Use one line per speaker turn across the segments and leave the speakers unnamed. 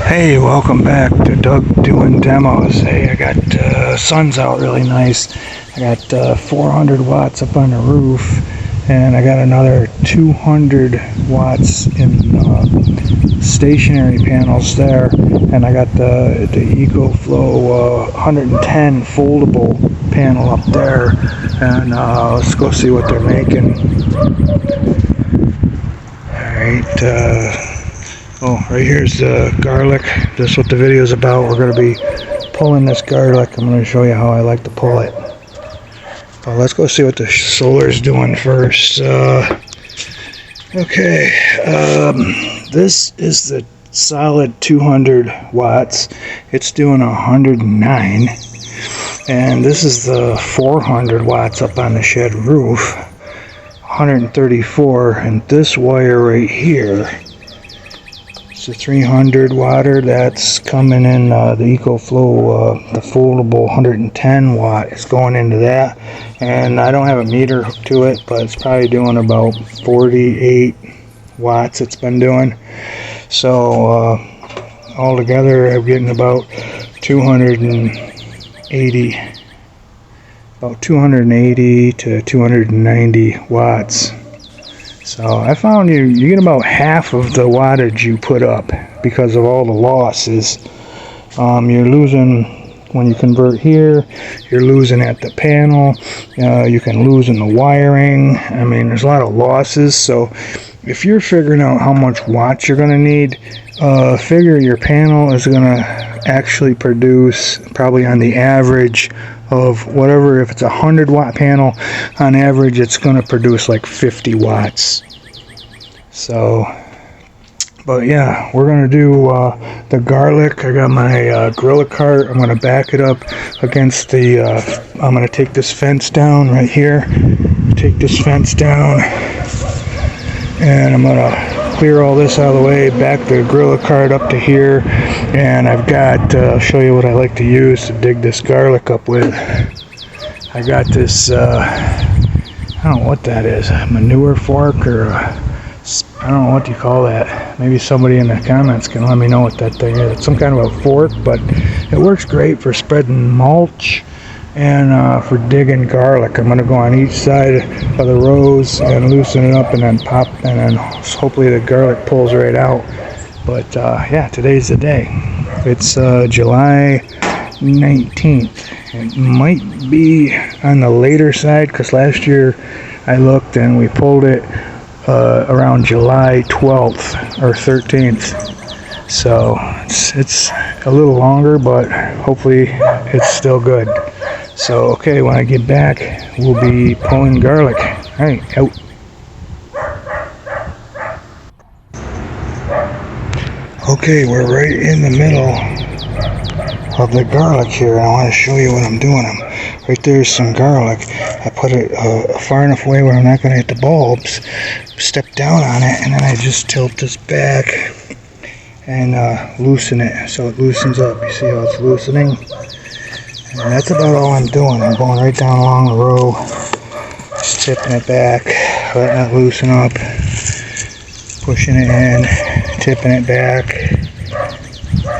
Hey, welcome back to Doug doing demos. Hey, I got sun's out really nice. I got 400 watts up on the roof, and I got another 200 watts in stationary panels there, and I got the EcoFlow 110 foldable panel up there, and let's go see what they're making. Alright, oh, right here's the garlic. This is what the video is about. We're going to be pulling this garlic. I'm going to show you how I like to pull it. But let's go see what the solar is doing first. Okay, this is the solid 200 watts. It's doing 109. And this is the 400 watts up on the shed roof. 134. And this wire right here, the 300 watt, that's coming in the EcoFlow, the foldable 110 watt is going into that, and I don't have a meter hooked to it, but it's probably doing about 48 watts it's been doing. So altogether I'm getting about 280 to 290 watts. So I found you get about half of the wattage you put up because of all the losses. You're losing when you convert here, you're losing at the panel, you can lose in the wiring. I mean, there's a lot of losses. So if you're figuring out how much watts you're going to need, figure your panel is going to actually produce probably on the average of whatever. If it's a 100 watt panel, on average it's going to produce like 50 watts. So, but yeah, we're going to do the garlic. I got my Gorilla cart. I'm going to back it up against the I'm going to take this fence down right here, take this fence down, and I'm going to clear all this out of the way, back the Gorilla cart up to here, and I've got I'll show you what I like to use to dig this garlic up with. I got this I don't know what that is, a manure fork, or I don't know what you call that. Maybe somebody in the comments can let me know what that thing is. It's some kind of a fork, but it works great for spreading mulch and for digging garlic. I'm going to go on each side of the rows and loosen it up and then pop, and then hopefully the garlic pulls right out. But yeah, today's the day. It's July 19th. It might be on the later side because last year I looked and we pulled it around July 12th or 13th. So it's a little longer, but hopefully it's still good. So okay, when I get back, we'll be pulling garlic. All right, out. Okay, we're right in the middle of the garlic here. I want to show you what I'm doing. Right there's some garlic. I put it far enough away where I'm not going to hit the bulbs. Step down on it, and then I just tilt this back and loosen it so it loosens up. You see how it's loosening? And that's about all I'm doing. I'm going right down along the row, just tipping it back, letting it loosen up, pushing it in, tipping it back,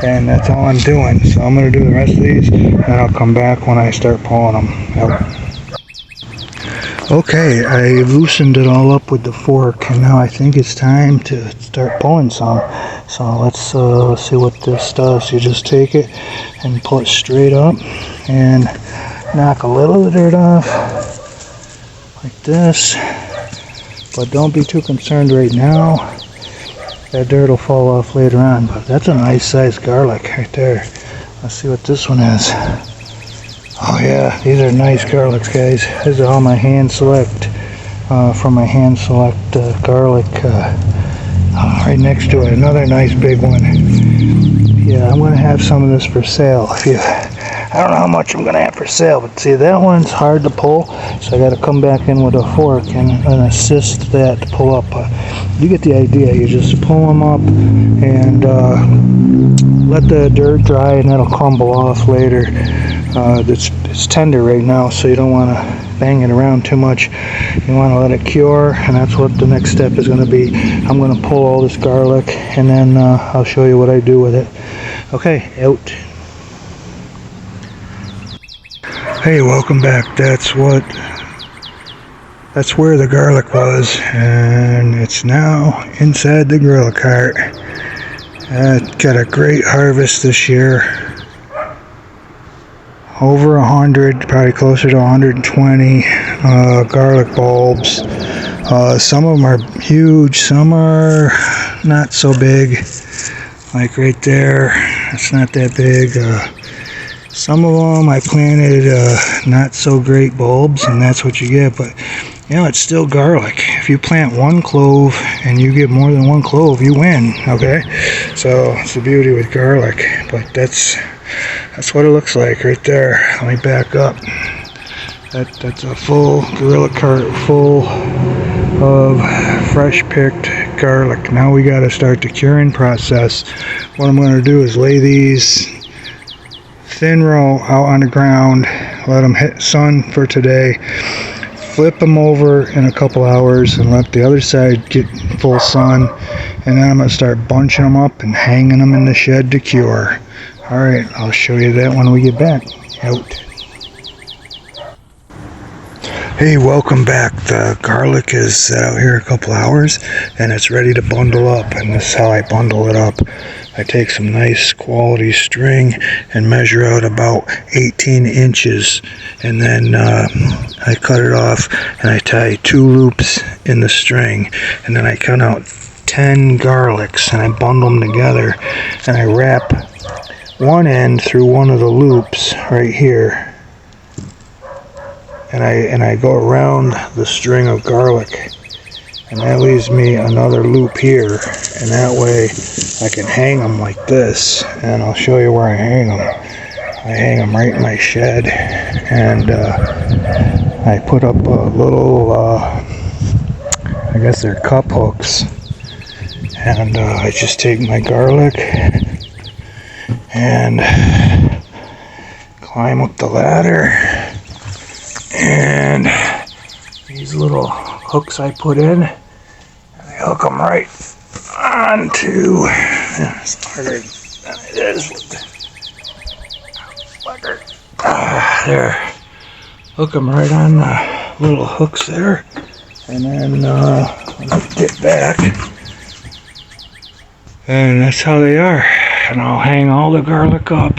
and that's all I'm doing. So I'm going to do the rest of these, and I'll come back when I start pulling them out. Okay, I loosened it all up with the fork, and now I think it's time to start pulling some. So let's see what this does. You just take it and pull it straight up and knock a little of the dirt off like this, but don't be too concerned right now. That dirt will fall off later on, but that's a nice sized garlic right there. Let's see what this one is. Oh yeah, these are nice garlics, guys. These are all my hand select from my hand select garlic. Right next to it, another nice big one. Yeah, I'm gonna have some of this for sale. I don't know how much I'm gonna have for sale, but see, that one's hard to pull, so I got to come back in with a fork and assist that to pull up. You get the idea. You just pull them up and let the dirt dry, and that'll crumble off later. It's tender right now, so you don't want to bang it around too much. You want to let it cure, and that's what the next step is going to be. I'm going to pull all this garlic, and then I'll show you what I do with it. Okay, out. Hey, welcome back. That's where the garlic was, and it's now inside the grill cart. Got a great harvest this year. Over 100, probably closer to 120 garlic bulbs. Some of them are huge, some are not so big. Like right there, it's not that big. Some of them I planted not so great bulbs, and that's what you get. But you know, it's still garlic. If you plant one clove and you get more than one clove, you win. Okay, so it's the beauty with garlic. But that's what it looks like right there. Let me back up. That's a full gorilla cart full of fresh picked garlic. Now we got to start the curing process. What I'm going to do is lay these thin row out on the ground, let them hit sun for today, flip them over in a couple hours and let the other side get full sun, and then I'm going to start bunching them up and hanging them in the shed to cure. Alright, I'll show you that when we get back. Out. Hey, welcome back. The garlic is out here a couple hours and it's ready to bundle up, and this is how I bundle it up. I take some nice quality string and measure out about 18 inches, and then I cut it off and I tie 2 loops in the string, and then I cut out 10 garlics and I bundle them together, and I wrap one end through one of the loops right here, and I go around the string of garlic, and that leaves me another loop here, and that way I can hang them like this. And I'll show you where I hang them. I hang them right in my shed, and I put up a little I guess they're cup hooks, and I just take my garlic and climb up the ladder, and these little hooks I put in, and I hook them right onto, it's harder than it is with the there, hook them right on the little hooks there, and then get back, and that's how they are. And I'll hang all the garlic up,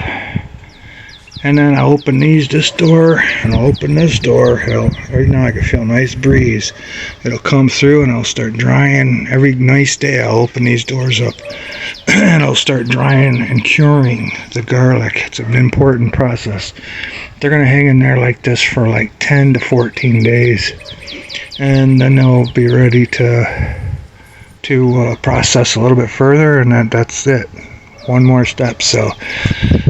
and then I'll open this door, and I'll open this door. Right now I can feel a nice breeze. It'll come through, and I'll start drying. Every nice day I'll open these doors up and I'll start drying and curing the garlic. It's an important process. They're going to hang in there like this for like 10 to 14 days, and then they'll be ready to process a little bit further, and that's it. One more step. So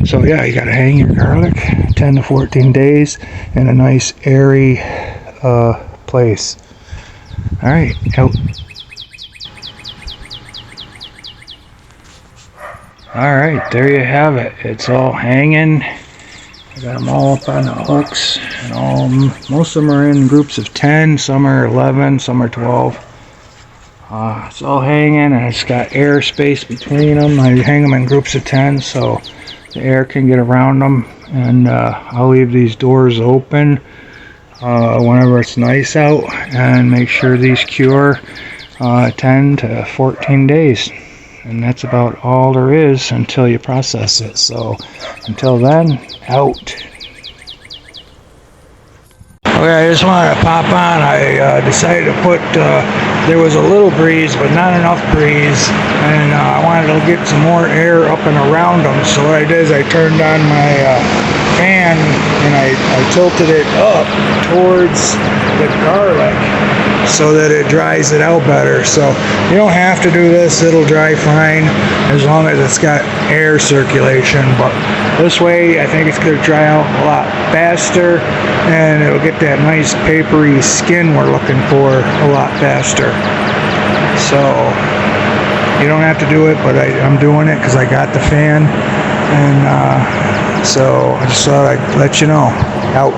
yeah, you got to hang your garlic 10 to 14 days in a nice airy place. All right, out. All right, there you have it. It's all hanging. I got them all up on the hooks, and most of them are in groups of 10. Some are 11. Some are 12. It's all hanging, and it's got air space between them. I hang them in groups of 10 so the air can get around them, and I'll leave these doors open whenever it's nice out, and make sure these cure 10 to 14 days, and that's about all there is until you process it. So until then, out. Okay, I just wanted to pop on. I decided to put, there was a little breeze, but not enough breeze, and I wanted to get some more air up and around them. So what I did is I turned on my fan, and I tilted it up towards the garlic so that it dries it out better. So you don't have to do this, it'll dry fine as long as it's got air circulation, but this way I think it's going to dry out a lot faster, and it'll get that nice papery skin we're looking for a lot faster. So you don't have to do it, but I'm doing it because I got the fan, and so I just thought I'd let you know. Out.